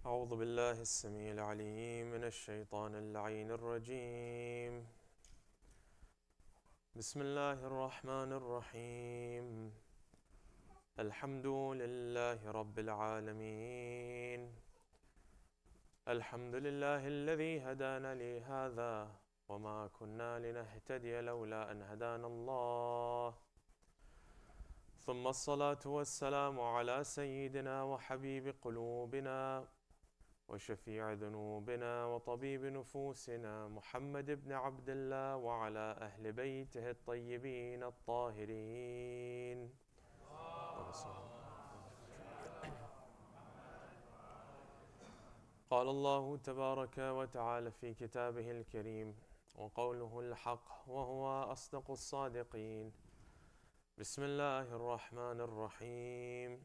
أعوذ بالله السميع العليم من الشيطان اللعين الرجيم. بسم الله الرحمن الرحيم. الحمد لله رب العالمين. الحمد لله الذي هدانا لهذا وما كنا لنهتدي لولا أن هدانا الله. ثم الصلاة والسلام على سيدنا وحبيب قلوبنا وشفيع ذنوبنا وطبيب نفوسنا محمد بن عبد الله وعلى أهل بيته الطيبين الطاهرين. قال الله تبارك وتعالى في كتابه الكريم وقوله الحق وهو أصدق الصادقين. بسم الله الرحمن الرحيم.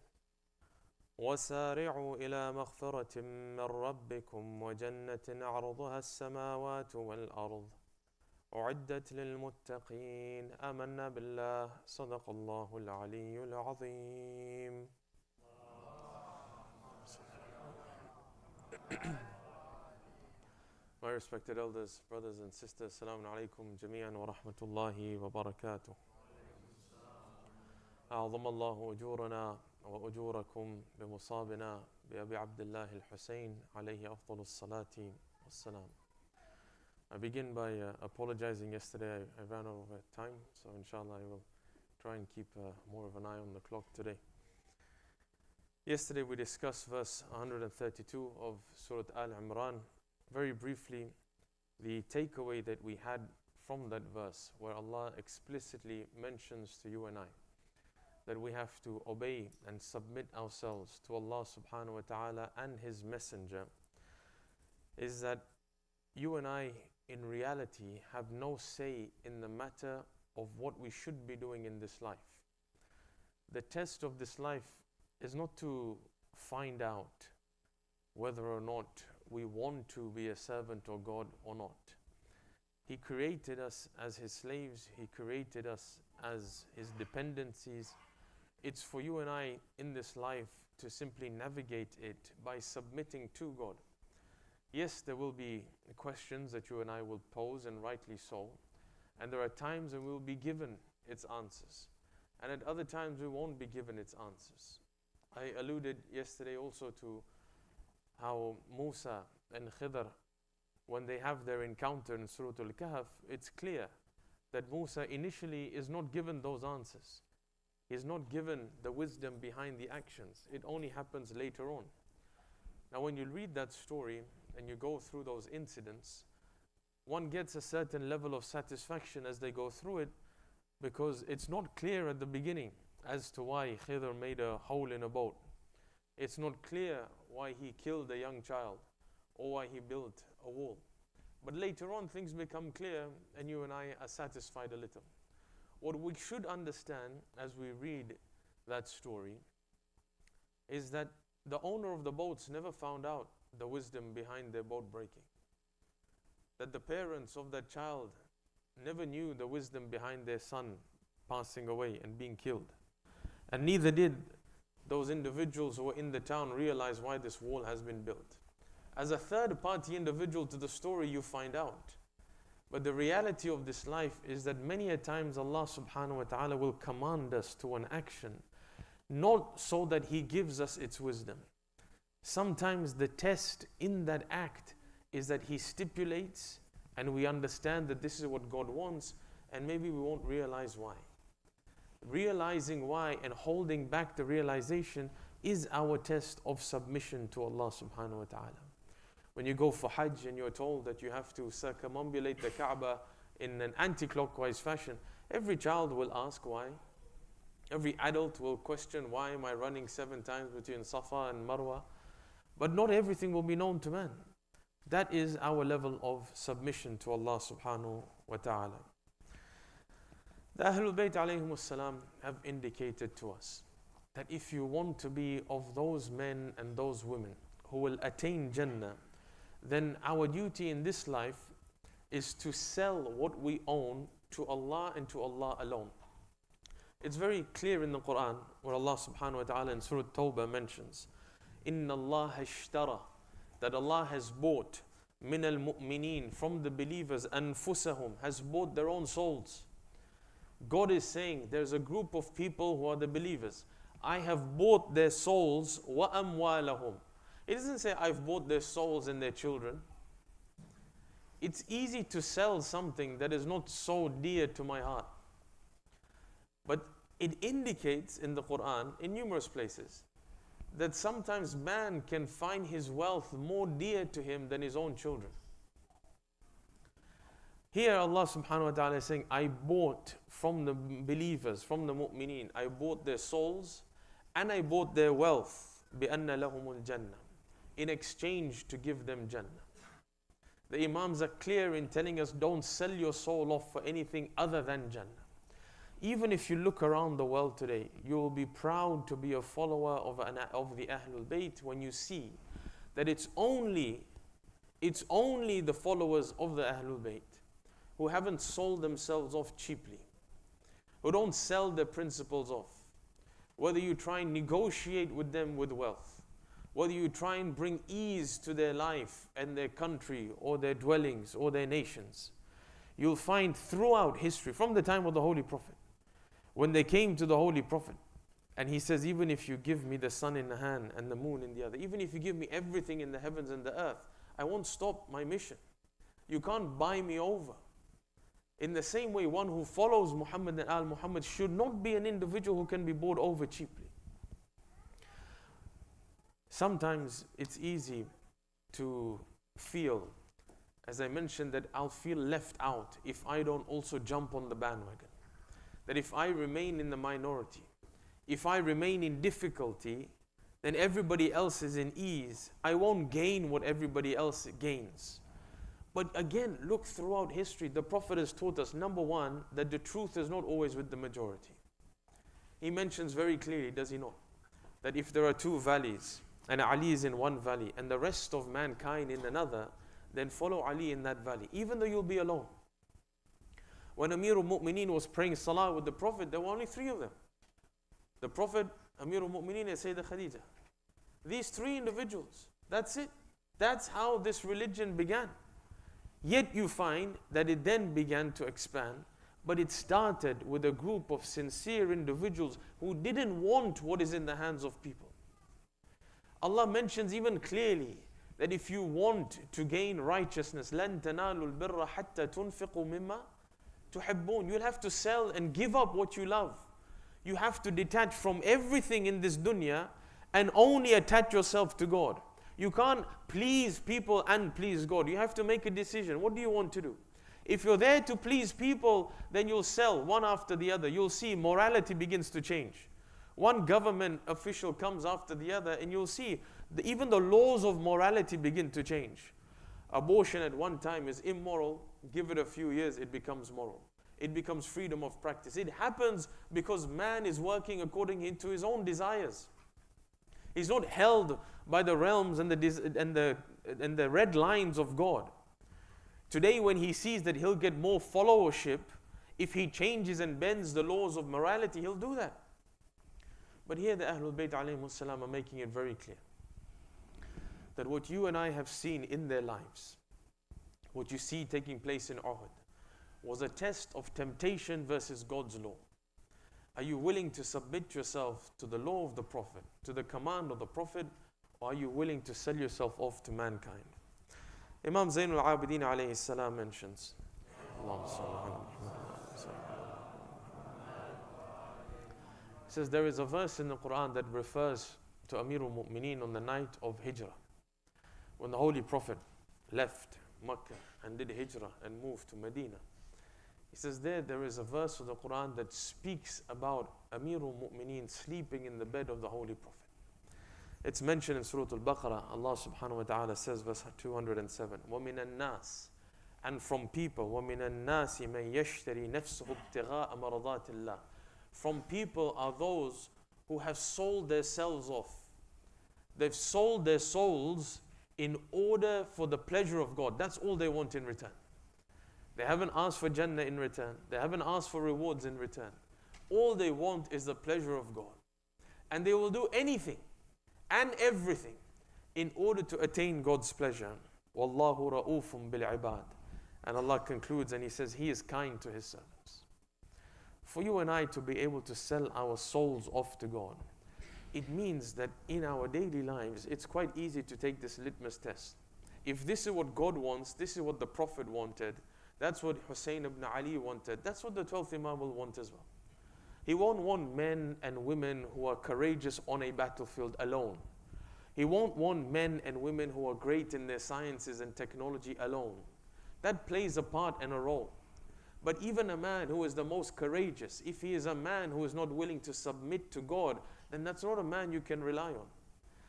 وسارعوا إلى مغفرة من ربكم وجنة عرضها السماوات والأرض أعدت للمتقين. آمنا بالله. صدق الله العلي العظيم. My respected elders, brothers and sisters, Assalamu alaikum jami'an wa rahmatullahi wa barakatuh. أعظم الله أجورنا وأجوركم بمصابنا بأبي عبد الله الحسين عليه أفضل الصلاة والسلام. I begin by apologizing. Yesterday I ran over time, so inshallah I will try and keep more of an eye on the clock today. Yesterday we discussed verse 132 of Surah Al-Imran. Very briefly, the takeaway that we had from that verse, where Allah explicitly mentions to you and I that we have to obey and submit ourselves to Allah subhanahu wa ta'ala and His Messenger, is that you and I in reality have no say in the matter of what we should be doing in this life. The test of this life is not to find out whether or not we want to be a servant of God or not. He created us as His slaves. He created us as His dependencies. It's for you and I in this life to simply navigate it by submitting to God. Yes, there will be questions that you and I will pose, and rightly so. And there are times when we will be given its answers. And at other times we won't be given its answers. I alluded yesterday also to how Musa and Khidr, when they have their encounter in Surah Al-Kahf, it's clear that Musa initially is not given those answers. He's not given the wisdom behind the actions. It only happens later on. Now when you read that story and you go through those incidents, one gets a certain level of satisfaction as they go through it, because it's not clear at the beginning as to why Khidr made a hole in a boat. It's not clear why he killed a young child or why he built a wall. But later on things become clear and you and I are satisfied a little. What we should understand as we read that story is that the owner of the boats never found out the wisdom behind their boat breaking. That the parents of that child never knew the wisdom behind their son passing away and being killed. And neither did those individuals who were in the town realize why this wall has been built. As a third party individual to the story, you find out. But the reality of this life is that many a times Allah subhanahu wa ta'ala will command us to an action, not so that He gives us its wisdom. Sometimes the test in that act is that He stipulates and we understand that this is what God wants, and maybe we won't realize why. Realizing why and holding back the realization is our test of submission to Allah subhanahu wa ta'ala. When you go for Hajj and you're told that you have to circumambulate the Kaaba in an anti-clockwise fashion, every child will ask why. Every adult will question, why am I running 7 times between Safa and Marwa? But not everything will be known to man. That is our level of submission to Allah subhanahu wa ta'ala. The Ahlul Bayt alayhimus salam have indicated to us that if you want to be of those men and those women who will attain Jannah, then our duty in this life is to sell what we own to Allah and to Allah alone. It's very clear in the Quran where Allah subhanahu wa ta'ala in Surah Tawbah mentions, إِنَّ اللَّهَ اشْتَرَى that Allah has bought min al-mu'mineen, from the believers, anfusahum, has bought their own souls. God is saying there's a group of people who are the believers. I have bought their souls, wa amwalahum. It doesn't say I've bought their souls and their children. It's easy to sell something that is not so dear to my heart. But it indicates in the Quran, in numerous places, that sometimes man can find his wealth more dear to him than his own children. Here Allah subhanahu wa ta'ala is saying, I bought from the believers, from the mu'mineen, I bought their souls and I bought their wealth, بِأَنَّ لَهُمُ الْجَنَّةِ, in exchange to give them Jannah. The Imams are clear in telling us, don't sell your soul off for anything other than Jannah. Even if you look around the world today, you will be proud to be a follower of the Ahlul Bayt when you see that it's only the followers of the Ahlul Bayt who haven't sold themselves off cheaply, who don't sell their principles off. Whether you try and negotiate with them with wealth, whether you try and bring ease to their life and their country or their dwellings or their nations, you'll find throughout history, from the time of the Holy Prophet, when they came to the Holy Prophet, and he says, even if you give me the sun in the hand and the moon in the other, even if you give me everything in the heavens and the earth, I won't stop my mission. You can't buy me over. In the same way, one who follows Muhammad and Al-Muhammad should not be an individual who can be bought over cheaply. Sometimes it's easy to feel, as I mentioned, that I'll feel left out if I don't also jump on the bandwagon. That if I remain in the minority, if I remain in difficulty, then everybody else is in ease. I won't gain what everybody else gains. But again, look throughout history, the Prophet has taught us, number one, that the truth is not always with the majority. He mentions very clearly, does he not, that if there are two valleys, and Ali is in one valley, and the rest of mankind in another, then follow Ali in that valley, even though you'll be alone. When Amirul Mu'mineen was praying Salah with the Prophet, there were only three of them. The Prophet, Amirul Mu'mineen, and Sayyidah Khadija. These three individuals, that's it. That's how this religion began. Yet you find that it then began to expand, but it started with a group of sincere individuals who didn't want what is in the hands of people. Allah mentions even clearly that if you want to gain righteousness, لَن تَنَالُوا الْبِرَّ حَتَّى تُنْفِقُوا مِمَّا تُحِبُّونَ. You'll have to sell and give up what you love. You have to detach from everything in this dunya and only attach yourself to God. You can't please people and please God. You have to make a decision. What do you want to do? If you're there to please people, then you'll sell one after the other. You'll see morality begins to change. One government official comes after the other, and you'll see even the laws of morality begin to change. Abortion at one time is immoral. Give it a few years, it becomes moral. It becomes freedom of practice. It happens because man is working according to his own desires. He's not held by the realms and the red lines of God. Today, when he sees that he'll get more followership, if he changes and bends the laws of morality, he'll do that. But here the Ahlul Bayt alayhimus salam are making it very clear that what you and I have seen in their lives, what you see taking place in Uhud, was a test of temptation versus God's law. Are you willing to submit yourself to the law of the Prophet, to the command of the Prophet, or are you willing to sell yourself off to mankind? Imam Zainul Abidin alayhi salam mentions, he says there is a verse in the Quran that refers to Amirul Mu'mineen on the night of Hijrah, when the Holy Prophet left Makkah and did Hijrah and moved to Medina. He says there is a verse of the Quran that speaks about Amirul Mu'mineen sleeping in the bed of the Holy Prophet. It's mentioned in Surah Al-Baqarah. Allah subhanahu wa ta'ala says, verse 207, وَمِنَ النَّاسِ, and from people, وَمِنَ النَّاسِ مَنْ يَشْتَرِي نَفْسُهُ ابْتِغَاءَ مَرَضَاتِ اللَّهِ. From people are those who have sold themselves off. They've sold their souls in order for the pleasure of God. That's all they want in return. They haven't asked for Jannah in return. They haven't asked for rewards in return. All they want is the pleasure of God. And they will do anything and everything in order to attain God's pleasure. Wallahu ra'ufun bil ibad. And Allah concludes and He says He is kind to His servants. For you and I to be able to sell our souls off to God, it means that in our daily lives, it's quite easy to take this litmus test. If this is what God wants, this is what the Prophet wanted, that's what Hussein ibn Ali wanted, that's what the 12th Imam will want as well. He won't want men and women who are courageous on a battlefield alone. He won't want men and women who are great in their sciences and technology alone. That plays a part and a role. But even a man who is the most courageous, if he is a man who is not willing to submit to God, then that's not a man you can rely on.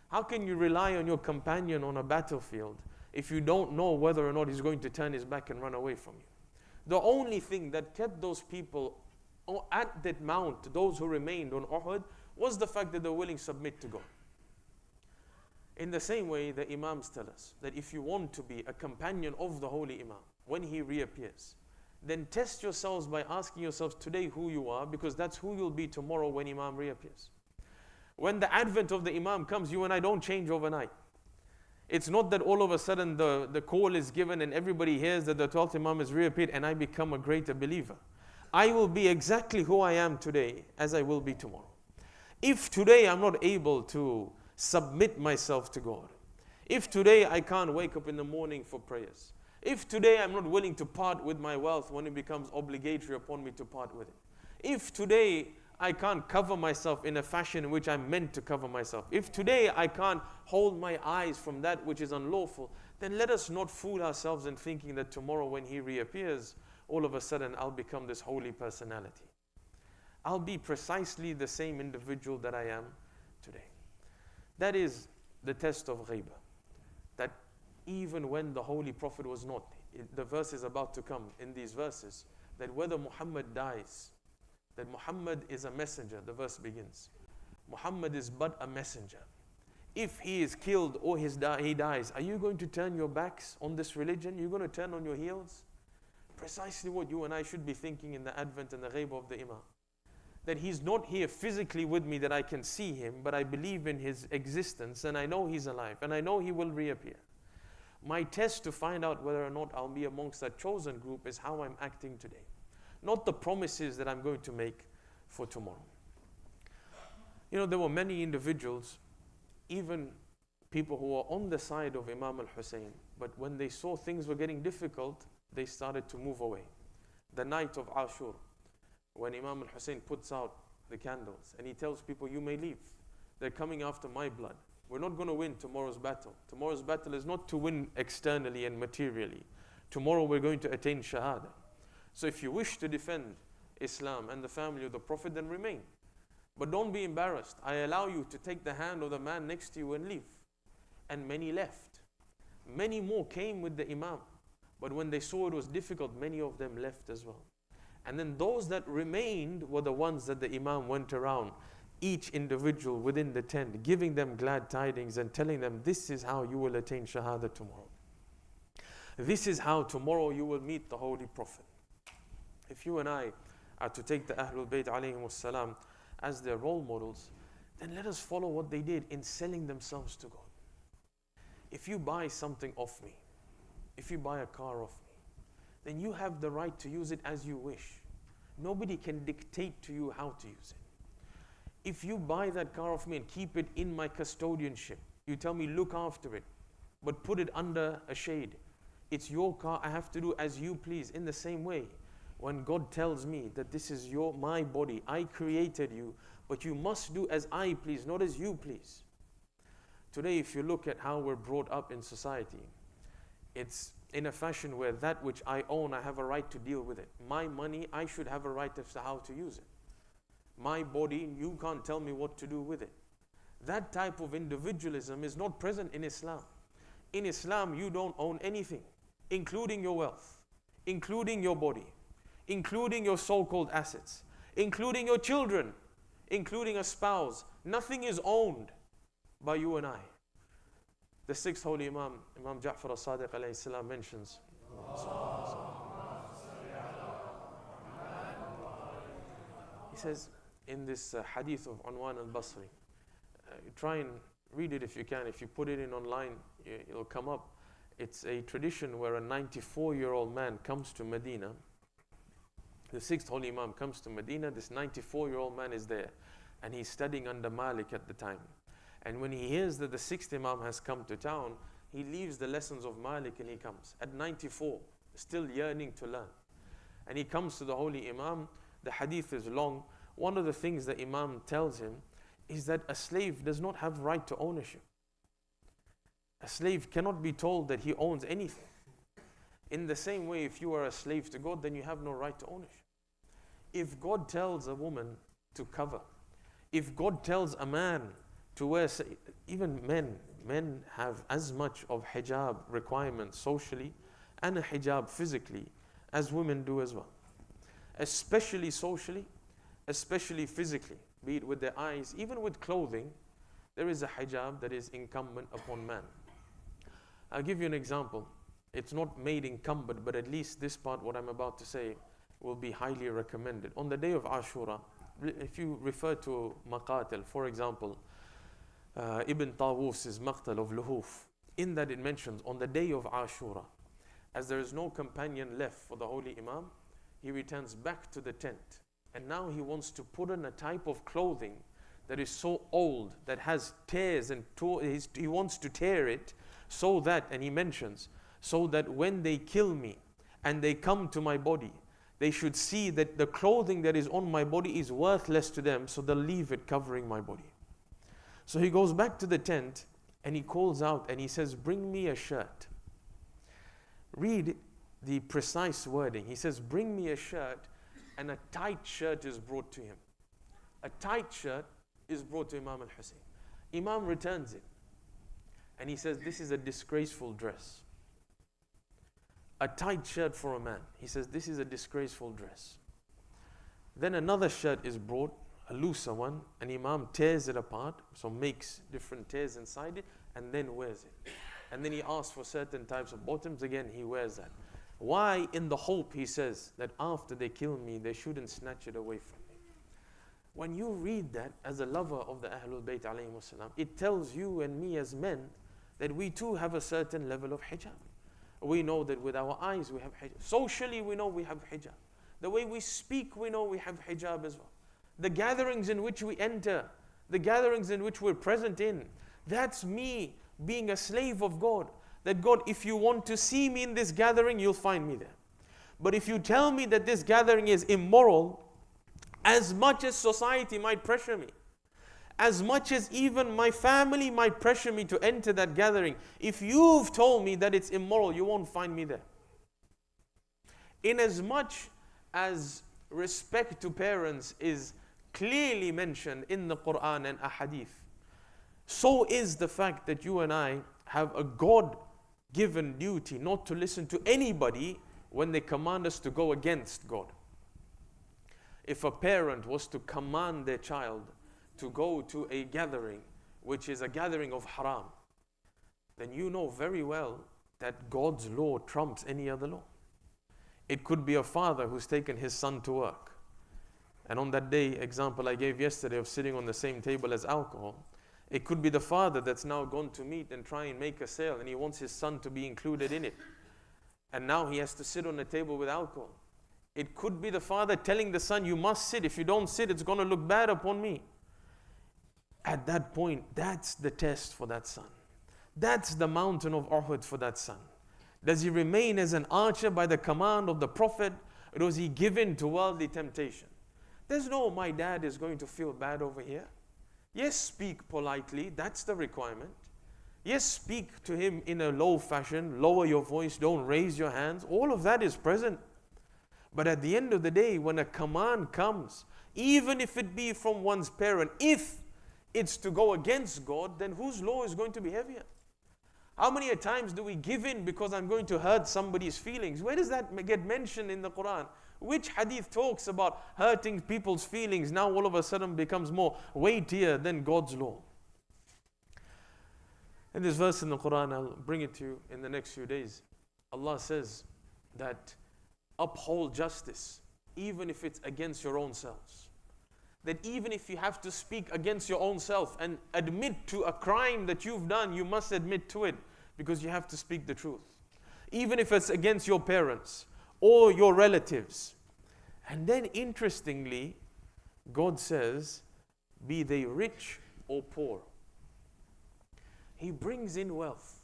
How can you rely on your companion on a battlefield if you don't know whether or not he's going to turn his back and run away from you? The only thing that kept those people at that mount, those who remained on Uhud, was the fact that they were willing to submit to God. In the same way, the Imams tell us that if you want to be a companion of the Holy Imam, when he reappears, then test yourselves by asking yourselves today who you are, because that's who you'll be tomorrow when Imam reappears. When the advent of the Imam comes, you and I don't change overnight. It's not that all of a sudden the call is given and everybody hears that the 12th Imam has reappeared and I become a greater believer. I will be exactly who I am today as I will be tomorrow. If today I'm not able to submit myself to God, if today I can't wake up in the morning for prayers, if today I'm not willing to part with my wealth when it becomes obligatory upon me to part with it, if today I can't cover myself in a fashion in which I'm meant to cover myself, if today I can't hold my eyes from that which is unlawful, then let us not fool ourselves in thinking that tomorrow when He reappears, all of a sudden I'll become this holy personality. I'll be precisely the same individual that I am today. That is the test of ghaibah. That even when the Holy Prophet was not, the verse is about to come in these verses, that whether Muhammad dies, that Muhammad is a messenger, the verse begins. Muhammad is but a messenger. If he is killed or he dies, are you going to turn your backs on this religion? You're going to turn on your heels? Precisely what you and I should be thinking in the advent and the ghaibah of the Imam. That he's not here physically with me that I can see him, but I believe in his existence and I know he's alive and I know he will reappear. My test to find out whether or not I'll be amongst that chosen group is how I'm acting today. Not the promises that I'm going to make for tomorrow. You know, there were many individuals, even people who were on the side of Imam al-Husayn, but when they saw things were getting difficult, they started to move away. The night of Ashur, when Imam al-Husayn puts out the candles and he tells people, you may leave. They're coming after my blood. We're not going to win tomorrow's battle. Tomorrow's battle is not to win externally and materially. Tomorrow we're going to attain Shahada. So if you wish to defend Islam and the family of the Prophet, then remain. But don't be embarrassed. I allow you to take the hand of the man next to you and leave. And many left. Many more came with the Imam. But when they saw it was difficult, many of them left as well. And then those that remained were the ones that the Imam went around, each individual within the tent, giving them glad tidings and telling them, this is how you will attain Shahada tomorrow. This is how tomorrow you will meet the Holy Prophet. If you and I are to take the Ahlul Bayt alayhim salam as their role models, then let us follow what they did in selling themselves to God. If you buy something off me, if you buy a car off me, then you have the right to use it as you wish. Nobody can dictate to you how to use it. If you buy that car off me and keep it in my custodianship, you tell me look after it, but put it under a shade. It's your car, I have to do as you please. In the same way, when God tells me that this is my body, I created you, but you must do as I please, not as you please. Today, if you look at how we're brought up in society, it's in a fashion where that which I own, I have a right to deal with it. My money, I should have a right as to how to use it. My body, you can't tell me what to do with it. That type of individualism is not present in Islam. In Islam, you don't own anything, including your wealth, including your body, including your so-called assets, including your children, including a spouse. Nothing is owned by you and I. The sixth holy Imam, Imam Ja'far as-Sadiq alayhi salam mentions, he says in this hadith of Unwan al-Basri, try and read it if you can. If you put it in online, it'll come up. It's a tradition where a 94-year-old man comes to Medina. The 6th Holy Imam comes to Medina. This 94-year-old man is there, and he's studying under Malik at the time. And when he hears that the 6th Imam has come to town, he leaves the lessons of Malik and he comes. At 94, still yearning to learn. And he comes to the Holy Imam. The hadith is long. One of the things the Imam tells him is that a slave does not have right to ownership. A slave cannot be told that he owns anything. In the same way, if you are a slave to God, then you have no right to ownership. If God tells a woman to cover, if God tells a man to wear, even men have as much of hijab requirements socially and a hijab physically as women do as well. Especially socially, especially physically, be it with their eyes, even with clothing, there is a hijab that is incumbent upon man. I'll give you an example. It's not made incumbent, but at least this part, what I'm about to say, will be highly recommended. On the day of Ashura, if you refer to Maqatil, for example, Ibn Tawus's Maqtal of Luhuf, in that it mentions on the day of Ashura, as there is no companion left for the Holy Imam, he returns back to the tent. And now he wants to put on a type of clothing that is so old, that has tears and he wants to tear it so that, and he mentions, so that when they kill me and they come to my body, they should see that the clothing that is on my body is worthless to them, so they'll leave it covering my body. So he goes back to the tent and he calls out and he says, bring me a shirt. Read the precise wording. He says, bring me a shirt, and a tight shirt is brought to him. A tight shirt is brought to Imam al-Husayn. Imam returns it. And he says, this is a disgraceful dress. A tight shirt for a man. He says, this is a disgraceful dress. Then another shirt is brought, a looser one, and Imam tears it apart, so makes different tears inside it, and then wears it. And then he asks for certain types of bottoms, again he wears that. Why? In the hope, he says, that after they kill me, they shouldn't snatch it away from me. When you read that as a lover of the Ahlul Bayt alayhimus salam, it tells you and me as men that we too have a certain level of hijab. We know that with our eyes we have hijab. Socially we know we have hijab. The way we speak we know we have hijab as well. The gatherings in which we enter, the gatherings in which we're present in, that's me being a slave of God. That God, if you want to see me in this gathering, you'll find me there. But if you tell me that this gathering is immoral, as much as society might pressure me, as much as even my family might pressure me to enter that gathering, if you've told me that it's immoral, you won't find me there. Inasmuch as respect to parents is clearly mentioned in the Quran and Ahadith, so is the fact that you and I have a God-given duty not to listen to anybody when they command us to go against God. If a parent was to command their child to go to a gathering, which is a gathering of haram, then you know very well that God's law trumps any other law. It could be a father who's taken his son to work. And on that day, example I gave yesterday of sitting on the same table as alcohol, it could be the father that's now gone to meet and try and make a sale, and he wants his son to be included in it. And now he has to sit on the table with alcohol. It could be the father telling the son, you must sit. If you don't sit, it's going to look bad upon me. At that point, that's the test for that son. That's the mountain of Uhud for that son. Does he remain as an archer by the command of the Prophet, or was he given to worldly temptation? There's no, my dad is going to feel bad over here. Yes, speak politely, that's the requirement. Yes, speak to him in a low fashion, lower your voice, don't raise your hands. All of that is present. But at the end of the day, when a command comes, even if it be from one's parent, if it's to go against God, then whose law is going to be heavier? How many times do we give in because I'm going to hurt somebody's feelings? Where does that get mentioned in the Quran? Which hadith talks about hurting people's feelings now all of a sudden becomes more weightier than God's law? In this verse in the Quran, I'll bring it to you in the next few days. Allah says that uphold justice, even if it's against your own selves. that even if you have to speak against your own self and admit to a crime that you've done, you must admit to it because you have to speak the truth. Even if it's against your parents or your relatives. And then interestingly, God says, be they rich or poor. He brings in wealth.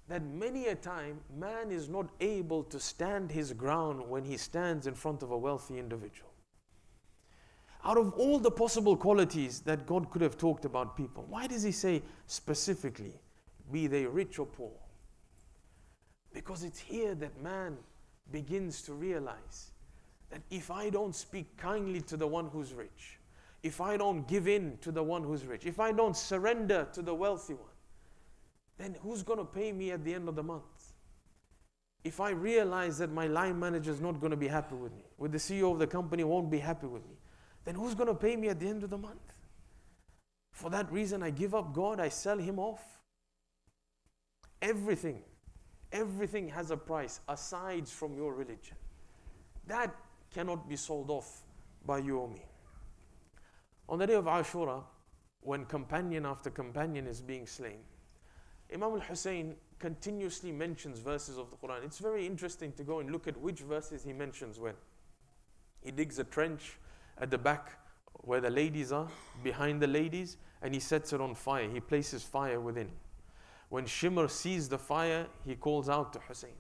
That many a time, man is not able to stand his ground when he stands in front of a wealthy individual. Out of all the possible qualities that God could have talked about people, why does He say specifically, be they rich or poor? Because it's here that man begins to realize that if I don't speak kindly to the one who's rich, if I don't give in to the one who's rich, if I don't surrender to the wealthy one, then who's going to pay me at the end of the month? If I realize that my line manager is not going to be happy with me, with the CEO of the company won't be happy with me, then who's going to pay me at the end of the month? For that reason, I give up God, I sell Him off. Everything has a price aside from your religion. That cannot be sold off by you or me. On the day of Ashura, when companion after companion is being slain, Imam Alihusain continuously mentions verses of the Quran. It's very interesting to go and look at which verses he mentions when. He digs a trench at the back where the ladies are, behind the ladies, and he sets it on fire. He places fire within. When Shimr sees the fire, he calls out to Hussein.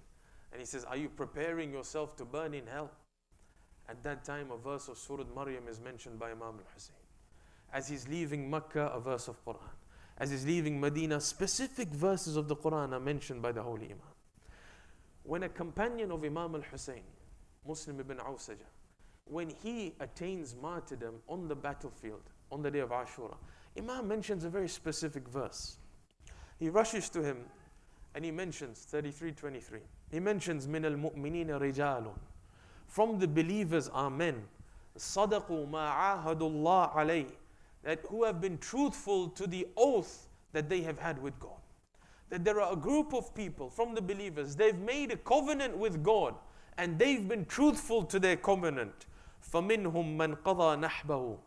And he says, are you preparing yourself to burn in hell? At that time, a verse of Surah Maryam is mentioned by Imam Al-Hussein. As he's leaving Makkah, a verse of Quran. As he's leaving Medina, specific verses of the Quran are mentioned by the Holy Imam. When a companion of Imam Al-Hussein, Muslim ibn Awsaja, when he attains martyrdom on the battlefield, on the day of Ashura, Imam mentions a very specific verse. He rushes to him and he mentions 33:23. He mentions min al-mu'minina rijalun. From the believers are men. Sadaqu ma ahadullah alayh. That who have been truthful to the oath that they have had with God. That there are a group of people from the believers, they've made a covenant with God and they've been truthful to their covenant. فَمِنْهُمْ مَنْ قَضَى نَحْبَهُ.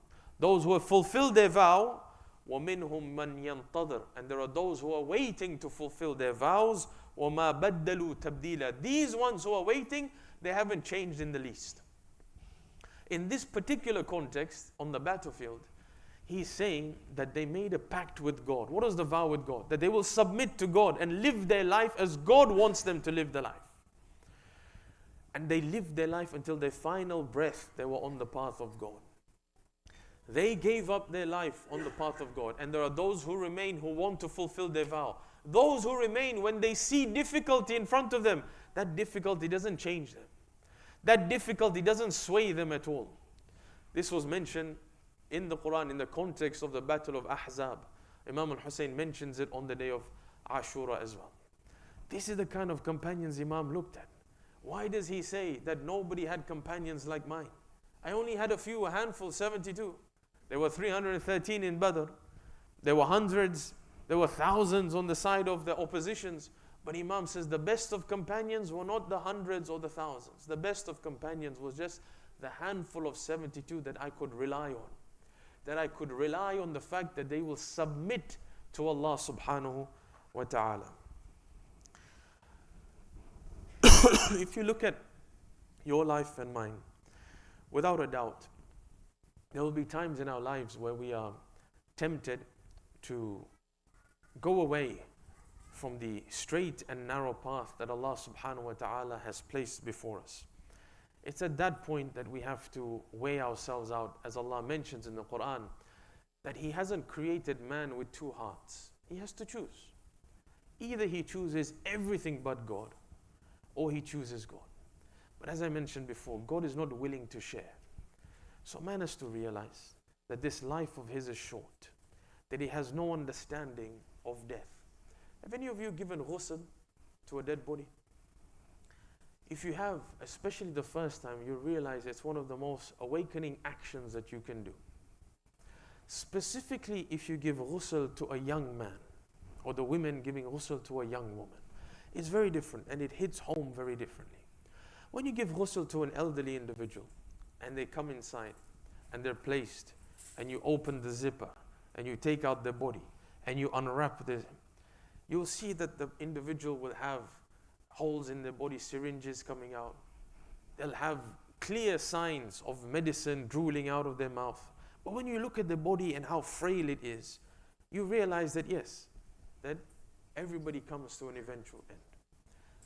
Those who have fulfilled their vow, وَمِنْهُمْ مَنْ يَنْتَظِرُ. And there are those who are waiting to fulfill their vows. وَمَا بَدَّلُوا تَبْدِيلًا. These ones who are waiting, they haven't changed in the least. In this particular context, on the battlefield, he's saying that they made a pact with God. What was the vow with God? That they will submit to God and live their life as God wants them to live their life. And they lived their life until their final breath, they were on the path of God. They gave up their life on the path of God. And there are those who remain who want to fulfill their vow. Those who remain, when they see difficulty in front of them, that difficulty doesn't change them. That difficulty doesn't sway them at all. This was mentioned in the Quran in the context of the Battle of Ahzab. Imam al-Hussein mentions it on the day of Ashura as well. This is the kind of companions Imam looked at. Why does he say that nobody had companions like mine? I only had a handful, 72. There were 313 in Badr. There were hundreds, there were thousands on the side of the oppositions. But Imam says the best of companions were not the hundreds or the thousands. The best of companions was just the handful of 72 that I could rely on. That I could rely on the fact that they will submit to Allah subhanahu wa ta'ala. If you look at your life and mine, without a doubt, there will be times in our lives where we are tempted to go away from the straight and narrow path that Allah subhanahu wa ta'ala has placed before us. It's at that point that we have to weigh ourselves out, as Allah mentions in the Quran, that He hasn't created man with two hearts. He has to choose. Either he chooses everything but God, or he chooses God. But as I mentioned before, God is not willing to share. So man has to realize that this life of his is short, that he has no understanding of death. Have any of you given ghusl to a dead body? If you have, especially the first time, you realize it's one of the most awakening actions that you can do. Specifically, if you give ghusl to a young man, or the women giving ghusl to a young woman, it's very different and it hits home very differently. When you give ghusl to an elderly individual and they come inside, and they're placed, and you open the zipper, and you take out the body, and you unwrap the, you'll see that the individual will have holes in their body, syringes coming out. They'll have clear signs of medicine drooling out of their mouth. But when you look at the body and how frail it is, you realize that yes, that everybody comes to an eventual end.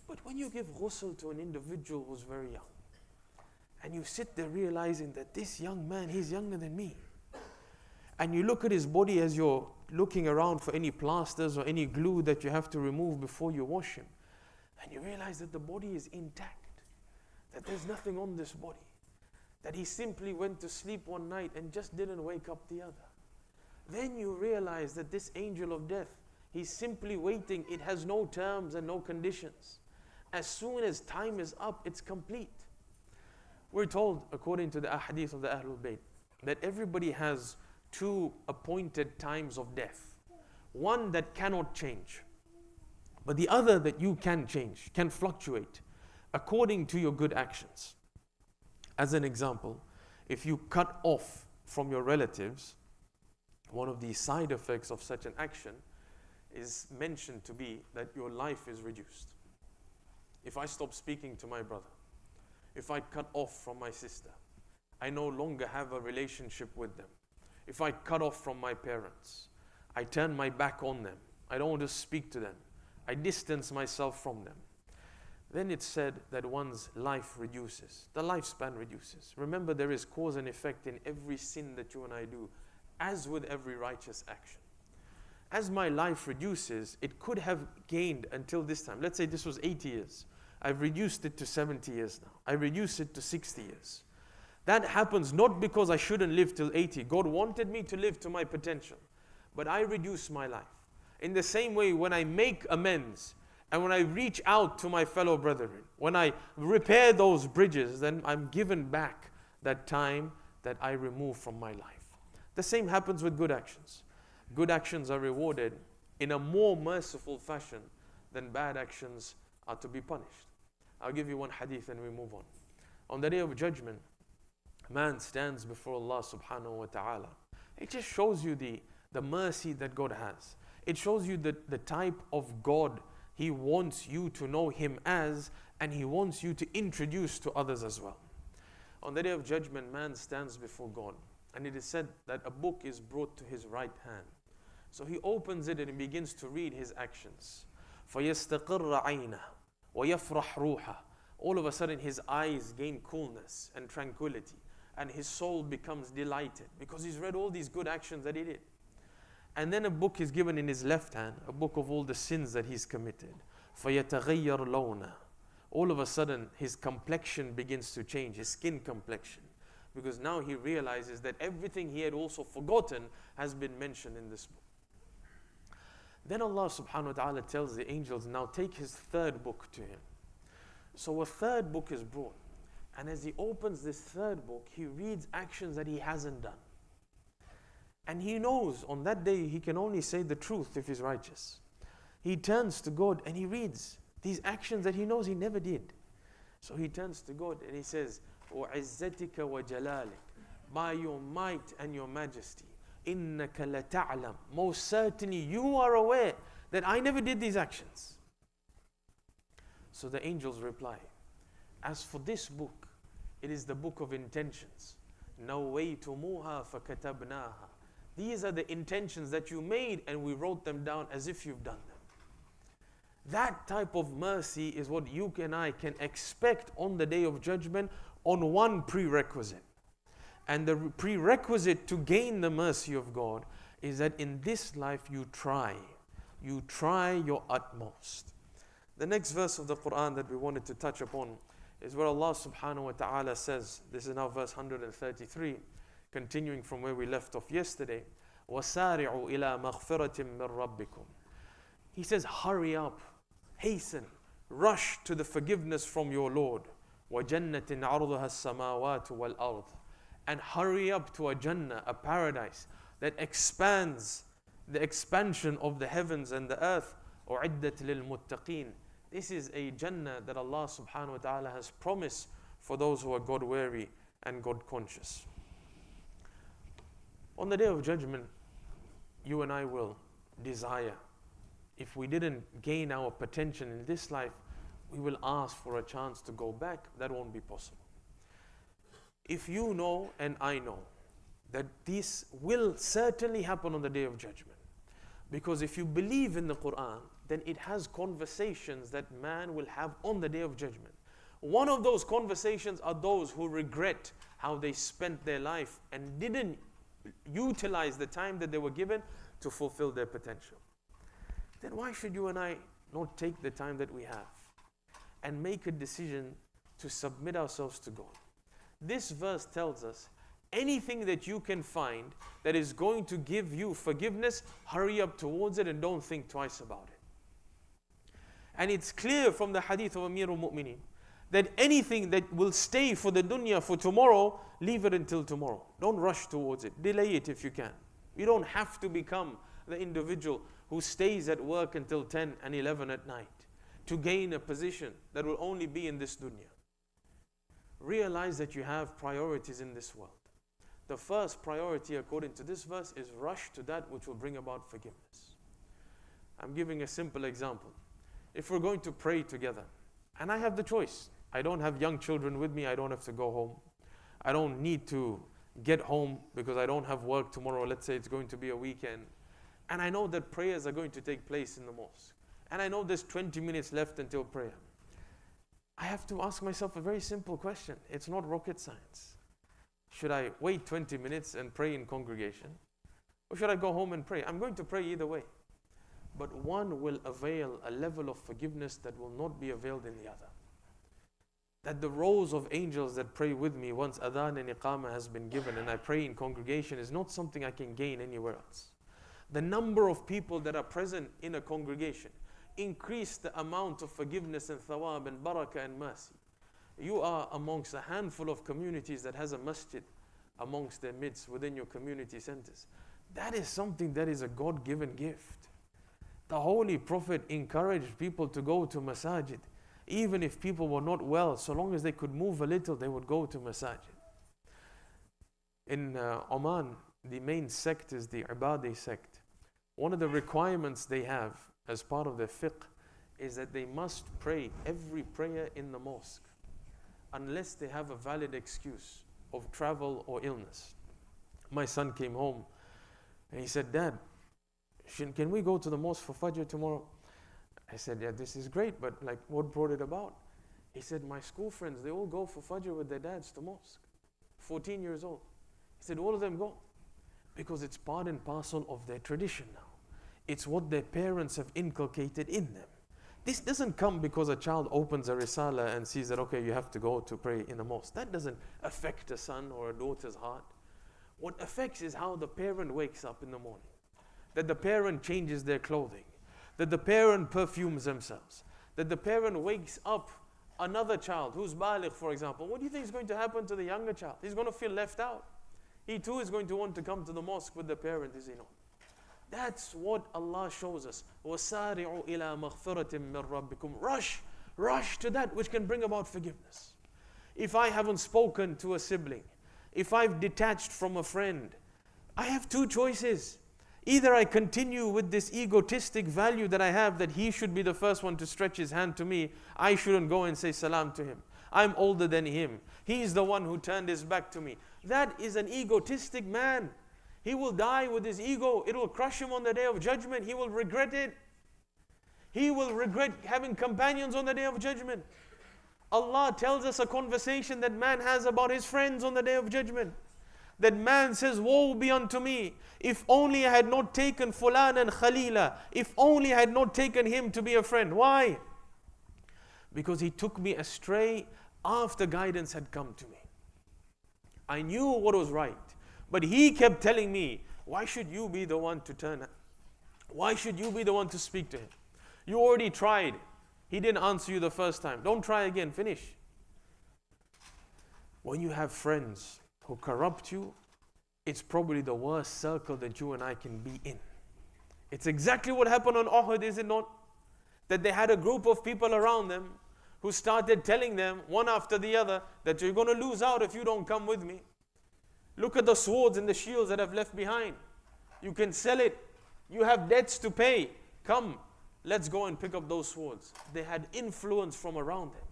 But when you give ghusl to an individual who's very young, and you sit there realizing that this young man, he's younger than me, and you look at his body as you're looking around for any plasters or any glue that you have to remove before you wash him, and you realize that the body is intact, that there's nothing on this body, that he simply went to sleep one night and just didn't wake up the other. Then you realize that this angel of death, he's simply waiting. It has no terms and no conditions. As soon as time is up, it's complete. We're told, according to the ahadith of the Ahlul Bayt, that everybody has two appointed times of death. One that cannot change, but the other that you can change, can fluctuate according to your good actions. As an example, if you cut off from your relatives, one of the side effects of such an action is mentioned to be that your life is reduced. If I stop speaking to my brother, if I cut off from my sister, I no longer have a relationship with them. If I cut off from my parents, I turn my back on them, I don't want to speak to them, I distance myself from them, then it's said that one's life reduces, the lifespan reduces. Remember, there is cause and effect in every sin that you and I do, as with every righteous action. As my life reduces, it could have gained until this time. Let's say this was 80 years. I've reduced it to 70 years now. I reduced it to 60 years. That happens not because I shouldn't live till 80. God wanted me to live to my potential, but I reduce my life. In the same way, when I make amends and when I reach out to my fellow brethren, when I repair those bridges, then I'm given back that time that I remove from my life. The same happens with good actions. Good actions are rewarded in a more merciful fashion than bad actions are to be punished. I'll give you one hadith and we move on. On the day of judgment, man stands before Allah subhanahu wa ta'ala. It just shows you the mercy that God has. It shows you the type of God He wants you to know Him as, and He wants you to introduce to others as well. On the day of judgment, man stands before God, and it is said that a book is brought to his right hand. So he opens it and he begins to read his actions. فَيَسْتَقِرَّ عَيْنَهُ وَيَفْرَحْ رُوحَهُ. All of a sudden his eyes gain coolness and tranquility, and his soul becomes delighted because he's read all these good actions that he did. And then a book is given in his left hand, a book of all the sins that he's committed. فَيَتَغَيَّرْ لَوْنَهُ. All of a sudden his complexion begins to change, his skin complexion, because now he realizes that everything he had also forgotten has been mentioned in this book. Then Allah subhanahu wa ta'ala tells the angels, now take his third book to him. So a third book is brought, and as he opens this third book, he reads actions that he hasn't done. And he knows on that day he can only say the truth if he's righteous. He turns to God and he reads these actions that he knows he never did. So he turns to God and he says, وَعِزَّتِكَ وَجَلَالِكَ, by your might and your majesty, إِنَّكَ لَتَعْلَمُ, most certainly you are aware that I never did these actions. So the angels reply, as for this book, it is the book of intentions. نَوَيْتُمُوهَا فَكَتَبْنَاهَا. These are the intentions that you made and we wrote them down as if you've done them. That type of mercy is what you and I can expect on the day of judgment on one prerequisite. And the prerequisite to gain the mercy of God is that in this life you try your utmost. The next verse of the Quran that we wanted to touch upon is where Allah subhanahu wa ta'ala says, this is now verse 133, continuing from where we left off yesterday, وَسَارِعُوا إِلَى مَغْفِرَةٍ مِّن رَبِّكُمْ. He says, hurry up, hasten, rush to the forgiveness from your Lord. وَجَنَّةٍ عَرْضُهَا السَّمَاوَاتُ وَالْأَرْضُ. And hurry up to a Jannah, a paradise that expands the expansion of the heavens and the earth. أُعِدَّتْ لِلْمُتَّقِينَ. This is a Jannah that Allah subhanahu wa ta'ala has promised for those who are God-weary and God-conscious. On the Day of Judgment, you and I will desire. If we didn't gain our potential in this life, we will ask for a chance to go back. That won't be possible. If you know and I know that this will certainly happen on the Day of Judgment, because if you believe in the Quran, then it has conversations that man will have on the Day of Judgment. One of those conversations are those who regret how they spent their life and didn't utilize the time that they were given to fulfill their potential. Then why should you and I not take the time that we have and make a decision to submit ourselves to God? This verse tells us, anything that you can find that is going to give you forgiveness, hurry up towards it and don't think twice about it. And it's clear from the hadith of Amirul Mu'mineen that anything that will stay for the dunya for tomorrow, leave it until tomorrow. Don't rush towards it. Delay it if you can. You don't have to become the individual who stays at work until 10 and 11 at night to gain a position that will only be in this dunya. Realize that you have priorities in this world. The first priority, according to this verse, is rush to that which will bring about forgiveness. I'm giving a simple example. If we're going to pray together, and I have the choice, I don't have young children with me, I don't have to go home. I don't need to get home because I don't have work tomorrow. Let's say it's going to be a weekend. And I know that prayers are going to take place in the mosque. And I know there's 20 minutes left until prayer. I have to ask myself a very simple question. It's not rocket science. Should I wait 20 minutes and pray in congregation? Or should I go home and pray? I'm going to pray either way. But one will avail a level of forgiveness that will not be availed in the other. That the rows of angels that pray with me once adhan and iqamah has been given and I pray in congregation is not something I can gain anywhere else. The number of people that are present in a congregation increase the amount of forgiveness and thawab and barakah and mercy. You are amongst a handful of communities that has a masjid amongst their midst within your community centers. That is something that is a God-given gift. The Holy Prophet encouraged people to go to masajid. Even if people were not well, so long as they could move a little, they would go to masajid. In Oman, the main sect is the Ibadi sect. One of the requirements they have as part of their fiqh is that they must pray every prayer in the mosque unless they have a valid excuse of travel or illness. My son came home and he said, "Dad, can we go to the mosque for Fajr tomorrow?" I said, "Yeah, this is great, but like, what brought it about?" He said, "My school friends, they all go for Fajr with their dads to mosque. 14 years old." He said, "All of them go." Because it's part and parcel of their tradition now. It's what their parents have inculcated in them. This doesn't come because a child opens a risala and sees that, okay, you have to go to pray in the mosque. That doesn't affect a son or a daughter's heart. What affects is how the parent wakes up in the morning. That the parent changes their clothing. That the parent perfumes themselves. That the parent wakes up another child who's baligh, for example. What do you think is going to happen to the younger child? He's going to feel left out. He too is going to want to come to the mosque with the parent, is he not? That's what Allah shows us. وَسَارِعُوا إِلَى مَغْفِرَةٍ مِّن رَبِّكُمْ. Rush to that which can bring about forgiveness. If I haven't spoken to a sibling, if I've detached from a friend, I have two choices. Either I continue with this egotistic value that I have, that he should be the first one to stretch his hand to me. I shouldn't go and say salam to him. I'm older than him. He is the one who turned his back to me. That is an egotistic man. He will die with his ego. It will crush him on the Day of Judgment. He will regret it. He will regret having companions on the Day of Judgment. Allah tells us a conversation that man has about his friends on the Day of Judgment. That man says, "Woe be unto me, if only I had not taken Fulan and Khalila, if only I had not taken him to be a friend." Why? Because he took me astray after guidance had come to me. I knew what was right, but he kept telling me, "Why should you be the one to turn? Why should you be the one to speak to him? You already tried. He didn't answer you the first time. Don't try again, finish." When you have friends who corrupt you, it's probably the worst circle that you and I can be in. It's exactly what happened on Uhud, is it not? That they had a group of people around them who started telling them one after the other that you're going to lose out if you don't come with me. Look at the swords and the shields that I've left behind. You can sell it. You have debts to pay. Come, let's go and pick up those swords. They had influence from around them.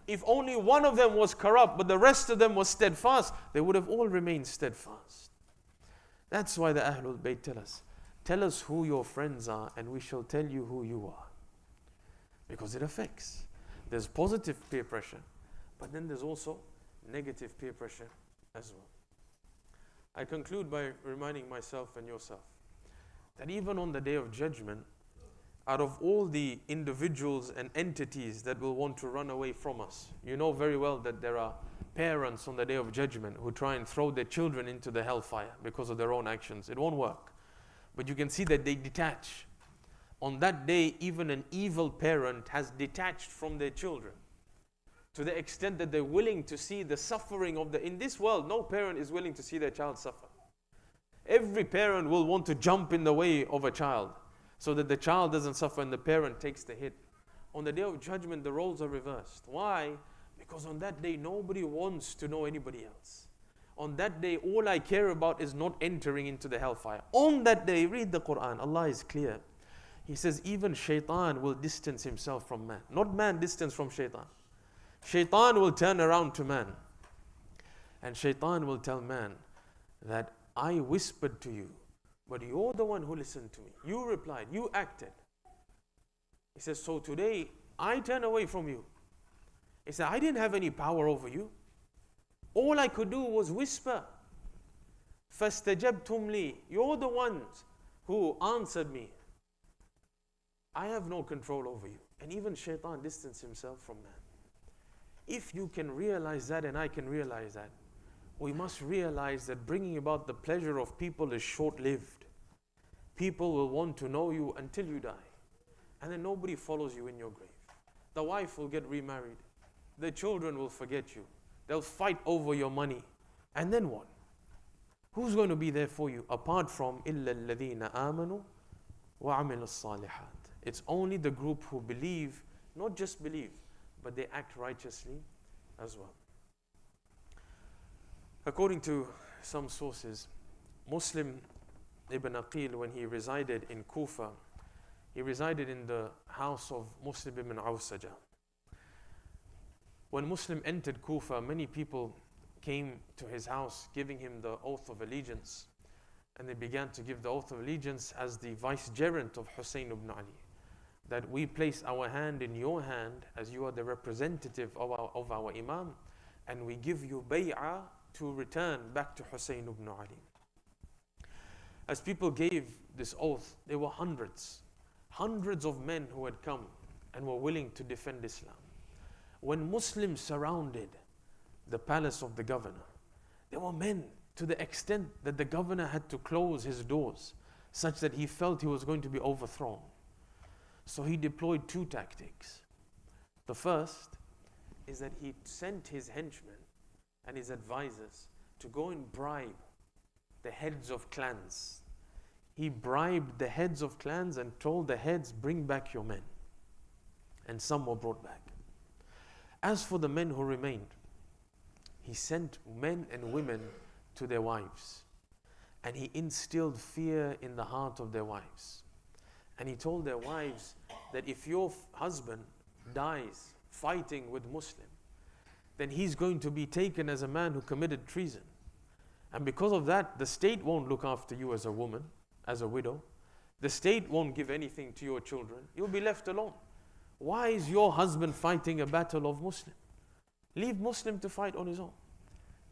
If only one of them was corrupt, but the rest of them was steadfast, they would have all remained steadfast. That's why the Ahlul Bayt tell us who your friends are, and we shall tell you who you are. Because it affects. There's positive peer pressure, but then there's also negative peer pressure as well. I conclude by reminding myself and yourself that even on the Day of Judgment, out of all the individuals and entities that will want to run away from us, you know very well that there are parents on the Day of Judgment who try and throw their children into the hellfire because of their own actions. It won't work. But you can see that they detach. On that day, even an evil parent has detached from their children to the extent that they're willing to see the suffering of in this world, no parent is willing to see their child suffer. Every parent will want to jump in the way of a child so that the child doesn't suffer and the parent takes the hit. On the Day of Judgment, the roles are reversed. Why? Because on that day, nobody wants to know anybody else. On that day, all I care about is not entering into the hellfire. On that day, read the Quran. Allah is clear. He says, even shaitan will distance himself from man. Not man distance from shaitan. Shaitan will turn around to man. And shaitan will tell man that I whispered to you, but you're the one who listened to me. You replied, you acted. He says, so today, I turn away from you. He said, I didn't have any power over you. All I could do was whisper. فَاسْتَجَبْتُمْ لِي. You're the ones who answered me. I have no control over you. And even shaitan distanced himself from man. If you can realize that and I can realize that, we must realize that bringing about the pleasure of people is short-lived. People will want to know you until you die. And then nobody follows you in your grave. The wife will get remarried. The children will forget you. They'll fight over your money. And then what? Who's going to be there for you apart from إِلَّا الَّذِينَ آمَنُوا وَعَمِلُوا الصَّالِحَاتِ? It's only the group who believe, not just believe, but they act righteously as well. According to some sources, Muslim ibn Aqil, when he resided in Kufa, he resided in the house of Muslim ibn Awsaja. When Muslim entered Kufa, many people came to his house giving him the oath of allegiance. And they began to give the oath of allegiance as the vicegerent of Husayn ibn Ali. That we place our hand in your hand as you are the representative of our Imam, and we give you bay'ah to return back to Husayn ibn Ali. As people gave this oath, there were hundreds of men who had come and were willing to defend Islam. When Muslims surrounded the palace of the governor, there were men to the extent that the governor had to close his doors such that he felt he was going to be overthrown. So he deployed two tactics. The first is that he sent his henchmen and his advisors to go and bribe the heads of clans. He bribed the heads of clans and told the heads, bring back your men. And some were brought back. As for the men who remained, he sent men and women to their wives. And he instilled fear in the heart of their wives. And he told their wives that if your husband dies fighting with Muslim, then he's going to be taken as a man who committed treason. And because of that, the state won't look after you as a woman, as a widow. The state won't give anything to your children. You'll be left alone. Why is your husband fighting a battle of Muslim? Leave Muslim to fight on his own.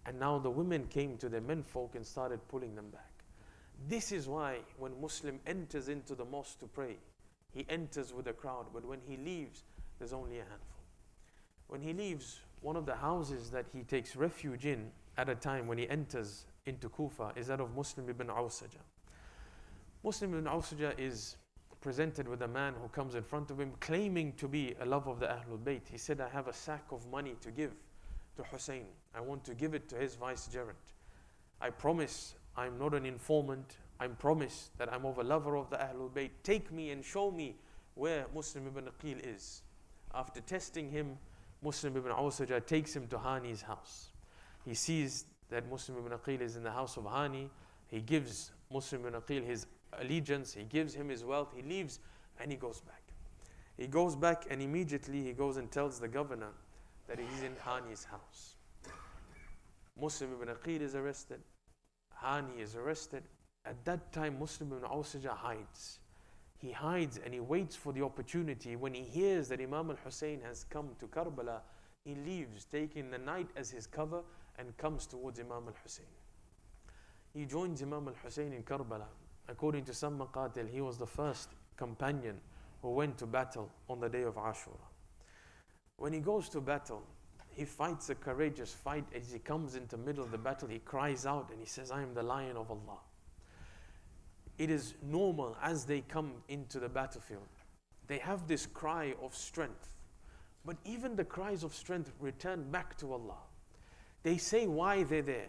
And now the women came to their menfolk and started pulling them back. This is why when Muslim enters into the mosque to pray, he enters with a crowd, but when he leaves, there's only a handful. When he leaves, one of the houses that he takes refuge in at a time when he enters into Kufa is that of Muslim ibn Awsaja. Muslim ibn Awsaja is presented with a man who comes in front of him claiming to be a love of the Ahlul Bayt. He said, I have a sack of money to give to Hussein. I want to give it to his vicegerent. I promise I'm not an informant. I promise that I'm of a lover of the Ahlul Bayt. Take me and show me where Muslim ibn Aqil is. After testing him, Muslim ibn Awsaja takes him to Hani's house. He sees that Muslim ibn Aqil is in the house of Hani. He gives Muslim ibn Aqil his allegiance, he gives him his wealth, he leaves and he goes back. He goes back and immediately he goes and tells the governor that he's in Hani's house. Muslim ibn Aqil is arrested, Hani is arrested. At that time Muslim ibn Awsaja hides. He hides and he waits for the opportunity. When he hears that Imam al-Hussein has come to Karbala, he leaves, taking the night as his cover, and comes towards Imam al-Hussein. He joins Imam al-Hussein in Karbala. According to some maqatil, he was the first companion who went to battle on the day of Ashura. When he goes to battle, he fights a courageous fight. As he comes into the middle of the battle, he cries out and he says, I am the lion of Allah. It is normal as they come into the battlefield. They have this cry of strength. But even the cries of strength return back to Allah. They say why they're there.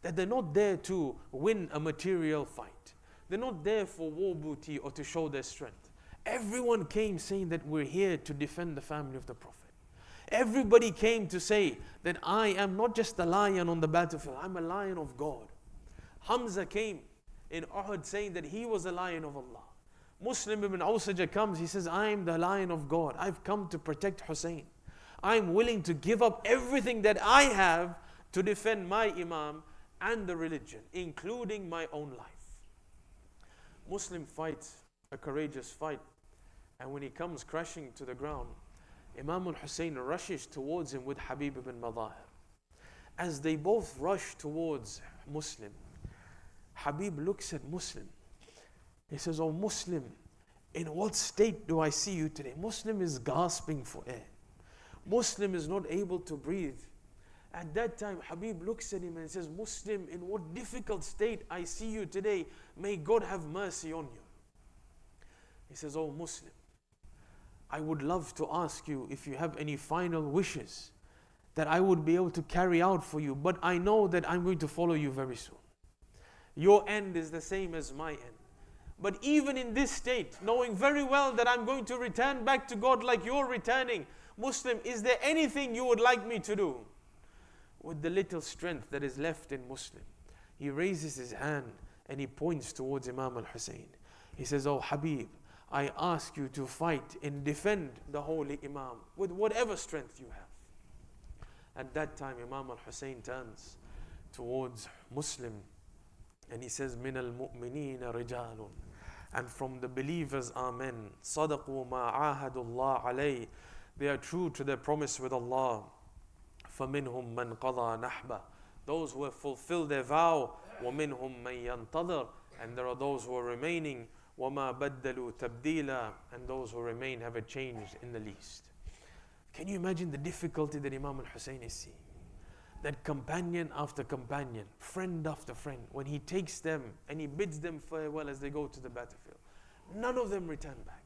That they're not there to win a material fight. They're not there for war booty or to show their strength. Everyone came saying that we're here to defend the family of the Prophet. Everybody came to say that I am not just a lion on the battlefield, I'm a lion of God. Hamza came in Uhud saying that he was a lion of Allah. Muslim ibn Awsaja comes, he says, I am the lion of God. I've come to protect Hussein. I'm willing to give up everything that I have to defend my Imam and the religion, including my own life. Muslim fights a courageous fight, and when he comes crashing to the ground, Imam al-Hussein rushes towards him with Habib ibn Madahir. As they both rush towards Muslim, Habib looks at Muslim. He says, oh Muslim, in what state do I see you today? Muslim is gasping for air. Muslim is not able to breathe. At that time, Habib looks at him and says, Muslim, in what difficult state I see you today. May God have mercy on you. He says, oh Muslim, I would love to ask you if you have any final wishes that I would be able to carry out for you, but I know that I'm going to follow you very soon. Your end is the same as my end. But even in this state, knowing very well that I'm going to return back to God like you're returning, Muslim, is there anything you would like me to do? With the little strength that is left in Muslim, he raises his hand and he points towards Imam al-Hussein. He says, oh Habib, I ask you to fight and defend the holy Imam with whatever strength you have. At that time, Imam al-Hussein turns towards Muslim and he says, min al-mu'minina rijalun, and from the believers are men, sadaqu ma ahadullah alayh, they are true to their promise with Allah. فَمِنْهُمْ مَنْ قَضَى نَحْبَهُ, those who have fulfilled their vow. وَمِنْهُمْ مَنْ يَنْتَظِرُ, and there are those who are remaining. وَمَا بَدَّلُوا تَبْدِيلًا, and those who remain haven't changed in the least. Can you imagine the difficulty that Imam al-Hussein is seeing? That companion after companion, friend after friend, when he takes them and he bids them farewell as they go to the battlefield, none of them return back.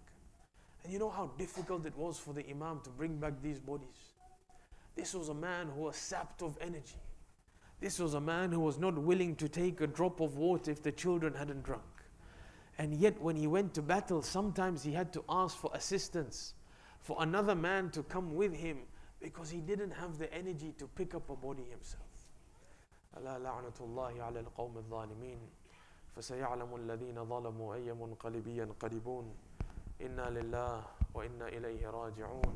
And you know how difficult it was for the Imam to bring back these bodies? This was a man who was sapped of energy. This was a man who was not willing to take a drop of water if the children hadn't drunk. And yet when he went to battle, sometimes he had to ask for assistance, for another man to come with him, because he didn't have the energy to pick up a body himself. ألا لعنة الله على القوم الظالمين فسيعلم الذين ظلموا أي منقلب ينقلبون إنا لله وإنا إليه راجعون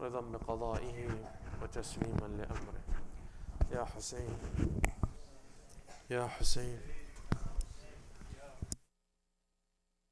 رضا بقضائه وتسليما لأمره. يا حسين يا حسين